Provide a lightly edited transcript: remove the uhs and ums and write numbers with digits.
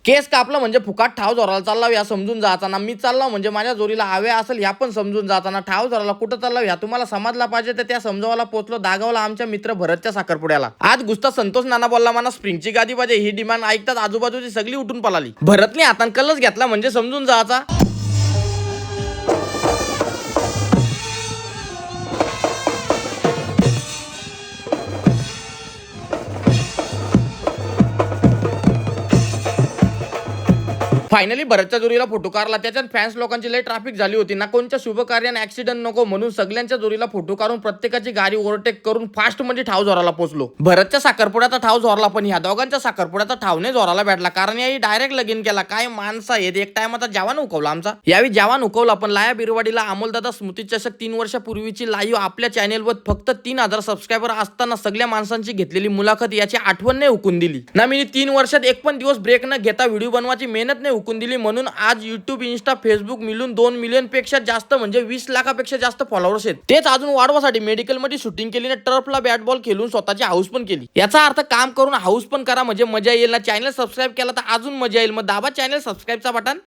केस कापला म्हणजे फुकाट ठाव जोराला चालला या समजून जाताना, मी चालला म्हणजे माझ्या जोरीला आवे असेल ह्या पण समजून जाताना, ठाव जोराला कुठं चालला ह्या तुम्हाला समजला पाहिजे तर त्या समजावाला पोचलो दागावला आमच्या मित्र भरतच्या साखरपुड्याला. आज गुस्ता संतोष नाना बोलला मला स्प्रिंगची गादी पाहिजे, ही डिमांड ऐकतात आजूबाजूची सगळी उठून पळाली. भरतने हातान कलच घेतला म्हणजे समजून जायचा. फायनली भरतच्या जोरीला फोटो काढला. त्याच्यात फॅन्स लोकांची लय ट्रॅफिक झाली होती ना, कोणत्या शुभ कार्याने ऍक्सिडेंट नको म्हणून सगळ्यांच्या जोरीला फोटो काढून प्रत्येकाची गाडी ओव्हरटेक करून फास्ट म्हणजे ठाव जोराला पोहोचलो. भरतच्या साखरपुड्याचा ठाव जोरला पण ह्या दोघांच्या साखरपुड्याचा ठावने जोराला भेटला, कारण याही डायरेक्ट लगीन केला. काय माणसा येत एक टाइम आता जवान उकवला आमचा. यावेळी जवान उकवला पण लाया बिरवाडीला अमोलदादा स्मृती चषक 3 वर्षापूर्वीची लाईव्ह आपल्या चॅनेलवर फक्त 3000 सबस्क्रायबर असताना सगळ्या माणसांची घेतलेली मुलाखत याची आठवण नाही हुकून दिली ना. मी 3 वर्षात एक पण दिवस ब्रेक न घेता व्हिडिओ बनवायची मेहनत नाही हुकून दिली, म्हणून आज युट्यूब इंस्टा फेसबुक मिळून 2 मिलियन पेक्षा जास्त म्हणजे 20 लाखापेक्षा जास्त फॉलोअर्स आहेत. तेच अजून वाढवासाठी मेडिकल मध्ये शूटिंग केली ना, टर्फला बॅट बॉल खेळून स्वतःची हाऊस पण केली. याचा अर्थ काम करून हाऊस पण करा म्हणजे मजा येईल ना. चॅनल सबस्क्राईब केला तर अजून मजा येईल, मग दाबा चॅनल सबस्क्राईबचा बटन.